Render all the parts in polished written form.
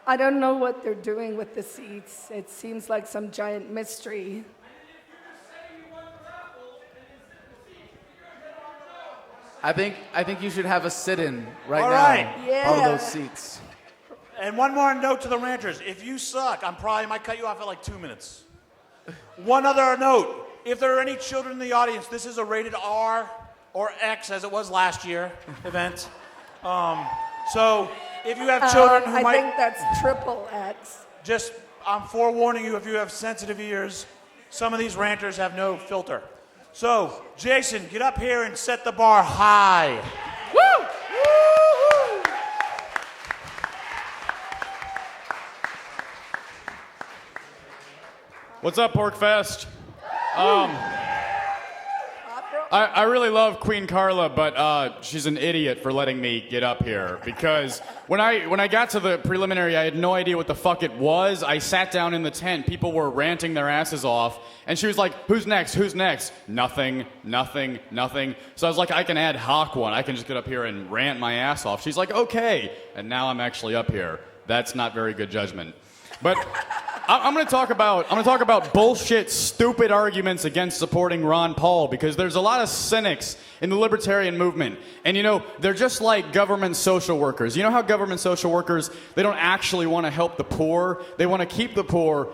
I don't know what they're doing with the seats. It seems like some giant mystery. I think you should have a sit-in right All now. right. Yeah. All of those seats. And one more note to the ranchers. If you suck, might cut you off at like 2 minutes. One other note. If there are any children in the audience, this is a rated R or X, as it was last year, event. So if you have children who I think that's triple X. I'm forewarning you, if you have sensitive ears, some of these ranters have no filter. So, Jason, get up here and set the bar high. Woo! Woo-hoo! What's up, Porcfest? I really love Queen Carla, but she's an idiot for letting me get up here. Because when I got to the preliminary, I had no idea what the fuck it was. I sat down in the tent. People were ranting their asses off. And she was like, who's next? Who's next? Nothing, nothing, nothing. So I was like, I can ad hoc one. I can just get up here and rant my ass off. She's like, okay. And now I'm actually up here. That's not very good judgment. But I'm going to talk about bullshit, stupid arguments against supporting Ron Paul, because there's a lot of cynics in the libertarian movement. And, they're just like government social workers. You know how government social workers, they don't actually want to help the poor. They want to keep the poor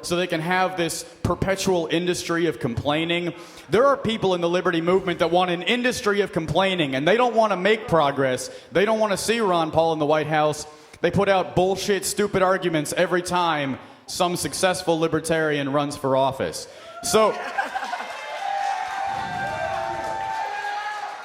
so they can have this perpetual industry of complaining. There are people in the liberty movement that want an industry of complaining, and they don't want to make progress. They don't want to see Ron Paul in the White House. They put out bullshit, stupid arguments every time some successful libertarian runs for office. So,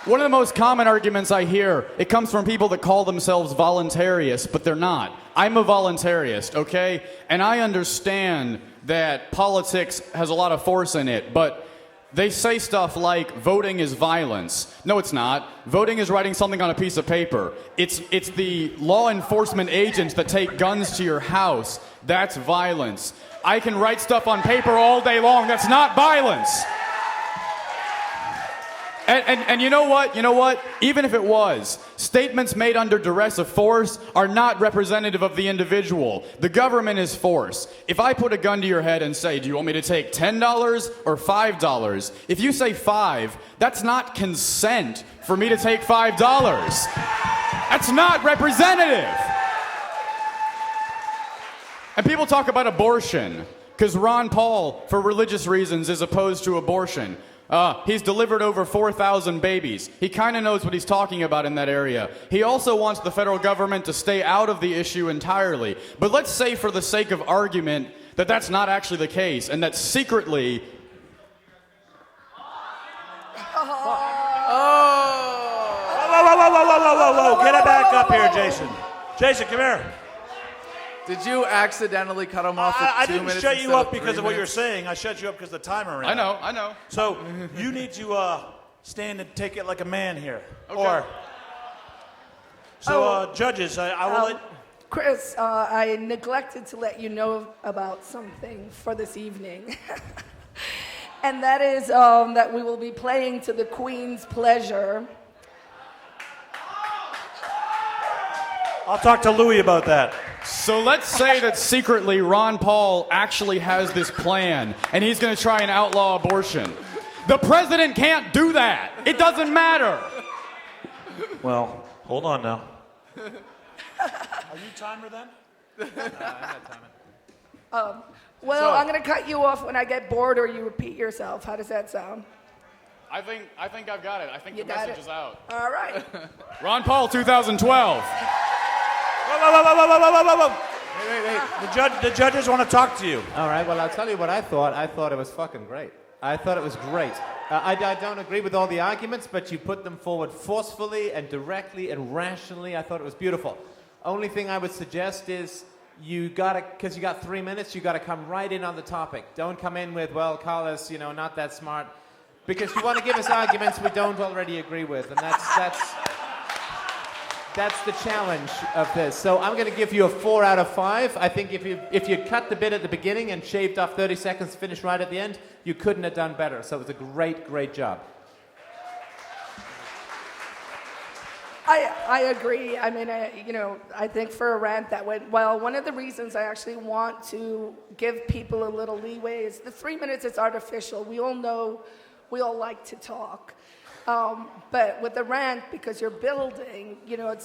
one of the most common arguments I hear, it comes from people that call themselves voluntarists, but they're not. I'm a voluntarist, okay? And I understand that politics has a lot of force in it, but they say stuff like voting is violence. No, it's not. Voting is writing something on a piece of paper. It's the law enforcement agents that take guns to your house. That's violence. I can write stuff on paper all day long. That's not violence. And you know what? You know what? Even if it was, statements made under duress of force are not representative of the individual. The government is force. If I put a gun to your head and say, do you want me to take $10 or $5? If you say $5, that's not consent for me to take $5. That's not representative. And people talk about abortion because Ron Paul, for religious reasons, is opposed to abortion. He's delivered over 4,000 babies. He kind of knows what he's talking about in that area. He also wants the federal government to stay out of the issue entirely. But let's say, for the sake of argument, that that's not actually the case, and that secretly... Whoa. Get it back up here, Jason. Jason, come here. Did you accidentally cut him off I at 2 didn't minutes? shut you up because of what you're minutes? saying. I shut you up because the timer ran. I know. So you need to stand and take it like a man here. Okay. Judges, I will let... Chris, I neglected to let you know about something for this evening. And that is that we will be playing to the Queen's pleasure. I'll talk to Louis about that. So let's say that secretly Ron Paul actually has this plan, and he's going to try and outlaw abortion. The president can't do that. It doesn't matter. Well, hold on now. Are you timer then? I'm not timing. I'm going to cut you off when I get bored or you repeat yourself. How does that sound? I think I've got it. I think You the got message it? is out. All right. Ron Paul 2012. Whoa. The judges want to talk to you. All right, well, I'll tell you what I thought. I thought it was fucking great. I thought it was great. I don't agree with all the arguments, but you put them forward forcefully and directly and rationally. I thought it was beautiful. Only thing I would suggest is because you got 3 minutes, you got to come right in on the topic. Don't come in with, well, Carlos, not that smart. Because you want to give us arguments we don't already agree with, and that's the challenge of this. So I'm going to give you a 4 out of 5. I think if you cut the bit at the beginning and shaved off 30 seconds, finished right at the end, you couldn't have done better. So it was a great, great job. I agree. I mean, I think for a rant that went well, one of the reasons I actually want to give people a little leeway is the 3 minutes is artificial. We all know, we all like to talk. But with the rant, because you're building,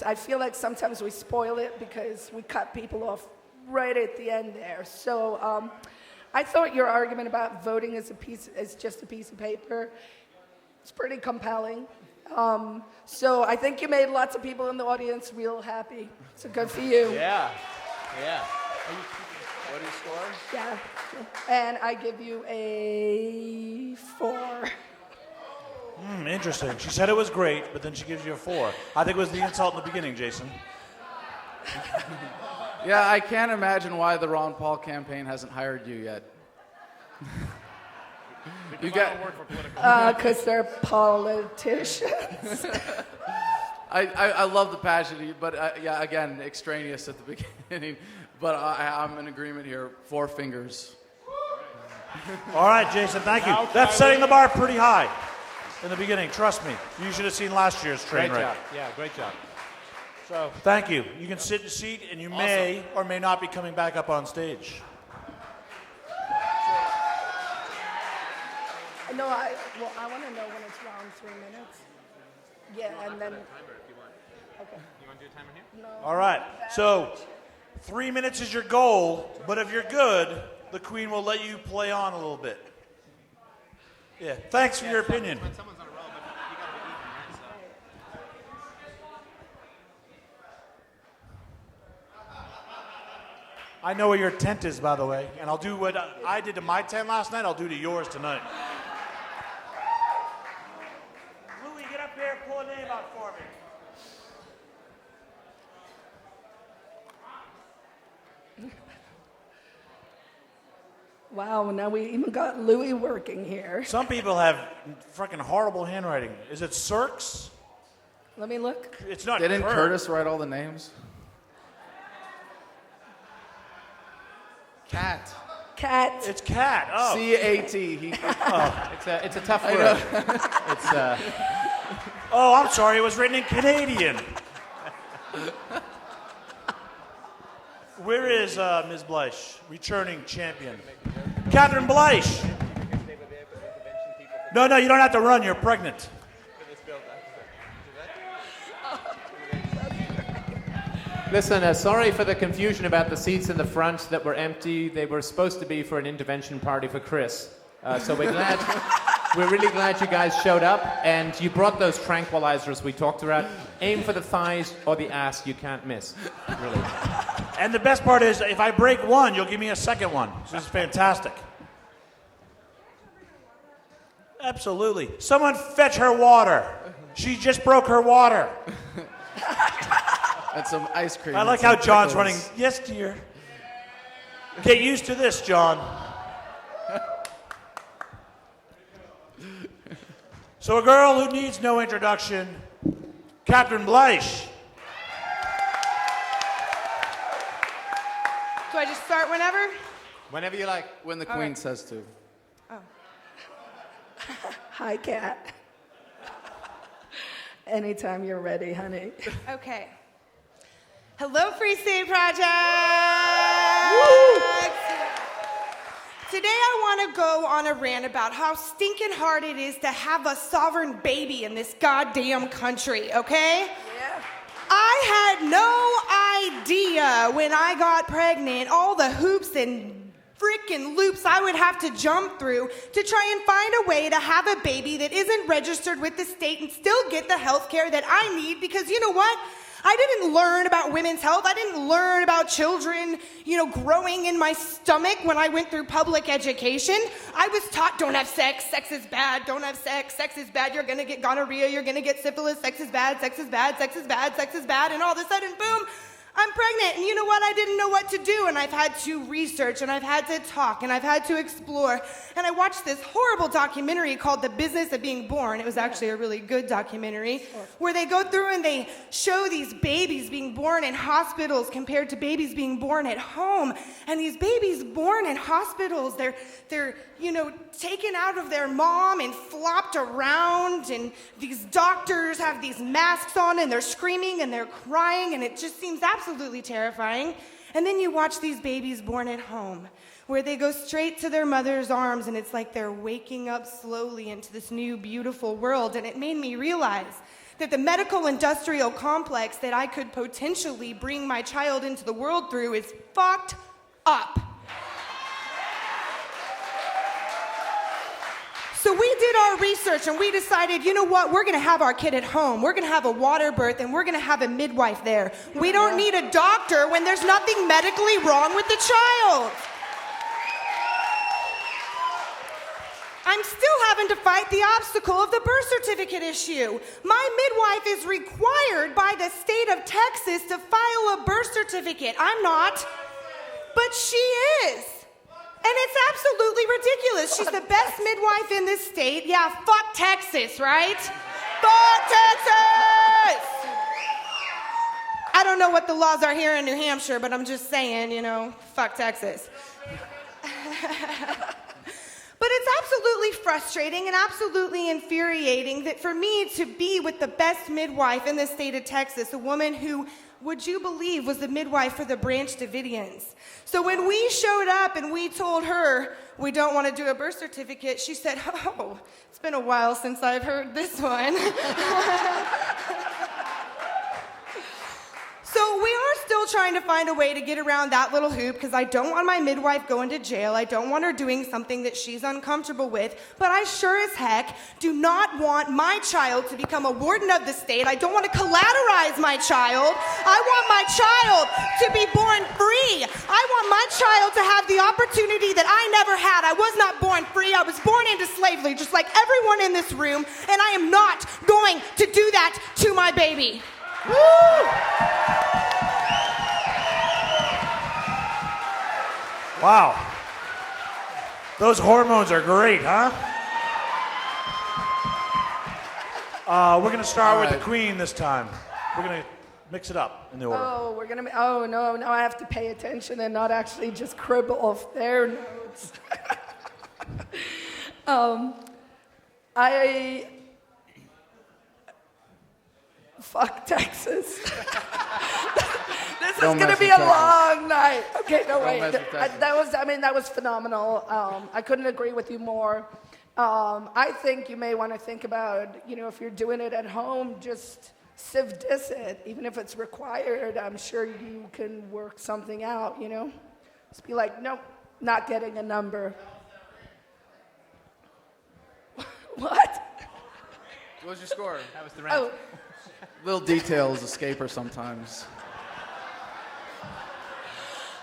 I feel like sometimes we spoil it because we cut people off right at the end there. So I thought your argument about voting as just a piece of paper is pretty compelling. So I think you made lots of people in the audience real happy. So good for you. Yeah. What do you score? Yeah. And I give you a 4. Interesting. She said it was great, but then she gives you a 4. I think it was the insult in the beginning, Jason. Yeah, I can't imagine why the Ron Paul campaign hasn't hired you yet. You got because they're politicians. I love the passion, but yeah, again, extraneous at the beginning. But I'm in agreement here. 4 fingers. All right, Jason, thank you. That's setting the bar pretty high in the beginning. Trust me. You should have seen last year's train Great wreck. job. Yeah, great job. So, thank you. You can sit in your seat, and you may or may not be coming back up on stage. No, I want to know when it's around 3 minutes. Yeah, and then. Okay. You want to do a timer here? No. All right. So, 3 minutes is your goal, but if you're good, the Queen will let you play on a little bit. Yeah. Thanks for your opinion. When someone's on a roll, but you got to be even, right? I know where your tent is, by the way, and I'll do what I did to my tent last night, I'll do to yours tonight. Louie, get up here and pull a name out for me. Wow, now we even got Louis working here. Some people have freaking horrible handwriting. Is it Cirques? Let me look. It's not Didn't Kurt. Curtis write all the names? Cat. Cat. It's Cat. Oh. C-A-T. It's a tough word. It's Oh, I'm sorry. It was written in Canadian. Where is Ms. Bleish, returning champion? Catherine Bleish. No, you don't have to run. You're pregnant. Listen, sorry for the confusion about the seats in the front that were empty. They were supposed to be for an intervention party for Chris. So we're really glad you guys showed up, and you brought those tranquilizers we talked about. Aim for the thighs or the ass. You can't miss. Really. And the best part is, if I break one, you'll give me a second one. This is fantastic. Absolutely. Someone fetch her water. She just broke her water. And some ice cream. I like how John's running. Yes, dear. Get used to this, John. So a girl who needs no introduction, Catherine Bleish. Do I just start whenever? Whenever you like. When the Queen says to. Hi, Cat. Anytime you're ready, honey. Okay. Hello, Free State Project! Today I want to go on a rant about how stinking hard it is to have a sovereign baby in this goddamn country, okay? Yeah. I had no idea when I got pregnant all the hoops and freaking loops I would have to jump through to try and find a way to have a baby that isn't registered with the state and still get the health care that I need, because you know what? I didn't learn about women's health. I didn't learn about children, growing in my stomach when I went through public education. I was taught, don't have sex is bad, don't have sex is bad, you're gonna get gonorrhea, you're gonna get syphilis, sex is bad, sex is bad, sex is bad, sex is bad, and all of a sudden, boom, I'm pregnant, and you know what? I didn't know what to do, and I've had to research, and I've had to talk, and I've had to explore. And I watched this horrible documentary called The Business of Being Born. It was actually a really good documentary, where they go through and they show these babies being born in hospitals compared to babies being born at home. And these babies born in hospitals, they're taken out of their mom and flopped around, and these doctors have these masks on, and they're screaming and they're crying, and it just seems absolutely terrifying. And then you watch these babies born at home, where they go straight to their mother's arms, and it's like they're waking up slowly into this new, beautiful world. And it made me realize that the medical industrial complex that I could potentially bring my child into the world through is fucked up. So we did our research and we decided, you know what, we're gonna have our kid at home. We're gonna have a water birth and we're gonna have a midwife there. We don't need a doctor when there's nothing medically wrong with the child. I'm still having to fight the obstacle of the birth certificate issue. My midwife is required by the state of Texas to file a birth certificate. I'm not, but she is. And it's absolutely ridiculous. She's the best midwife in this state. Yeah, fuck Texas, right? Fuck Texas! I don't know what the laws are here in New Hampshire, but I'm just saying, fuck Texas. But it's absolutely frustrating and absolutely infuriating that for me to be with the best midwife in the state of Texas, a woman who, would you believe, was the midwife for the Branch Davidians. So when we showed up and we told her we don't want to do a birth certificate, she said, oh, it's been a while since I've heard this one. So we are still trying to find a way to get around that little hoop because I don't want my midwife going to jail. I don't want her doing something that she's uncomfortable with. But I sure as heck do not want my child to become a warden of the state. I don't want to collateralize my child. I want my child to be born free. I want my child to have the opportunity that I never had. I was not born free. I was born into slavery, just like everyone in this room. And I am not going to do that to my baby. Woo! Wow. Those hormones are great, huh? We're going to start with the queen this time. We're going to mix it up in the order. No, I have to pay attention and not actually just cribble off their notes. Fuck Texas. This is going to be a long night. Okay, no, wait. That was phenomenal. I couldn't agree with you more. I think you may want to think about, if you're doing it at home, just civ dis it. Even if it's required, I'm sure you can work something out, Just be like, nope, not getting a number. What? What was your score? That was the round. Little details escape her sometimes.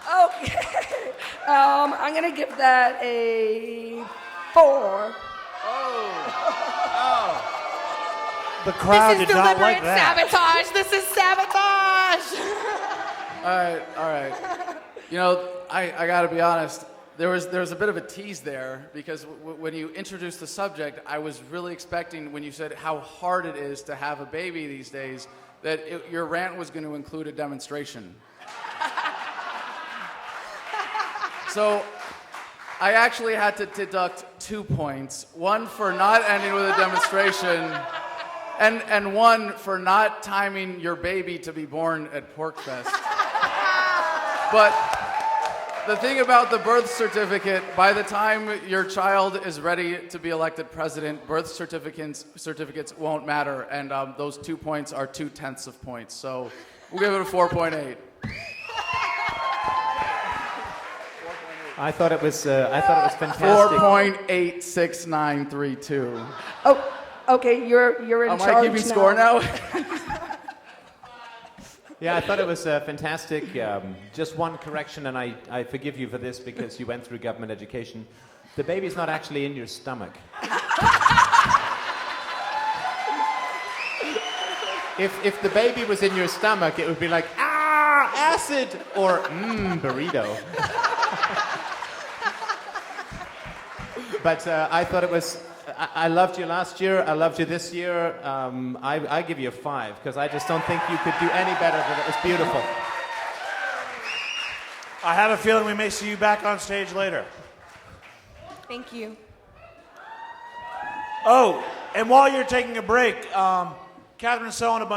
Okay. I'm going to give that a 4. The crowd did not like This is deliberate that. sabotage. This is sabotage. All right. I got to be honest. There was a bit of a tease there because when you introduced the subject, I was really expecting when you said how hard it is to have a baby these days that your rant was going to include a demonstration. So I actually had to deduct 2 points, one for not ending with a demonstration and one for not timing your baby to be born at Porcfest. But the thing about the birth certificate, by the time your child is ready to be elected president, birth certificates won't matter, and those 2 points are 0.2 of points. So we'll give it a 4.8. I thought it was fantastic. 4.86932. Oh, okay, you're in Am charge I keeping score now? Yeah, I thought it was fantastic. Just one correction, and I forgive you for this because you went through government education. The baby's not actually in your stomach. If the baby was in your stomach, it would be like, ah! acid or burrito. But I thought it was. I loved you last year. I loved you this year. I give you a 5 because I just don't think you could do any better than it. It was beautiful. I have a feeling we may see you back on stage later. Thank you. Oh, and while you're taking a break, Catherine's selling a bunch.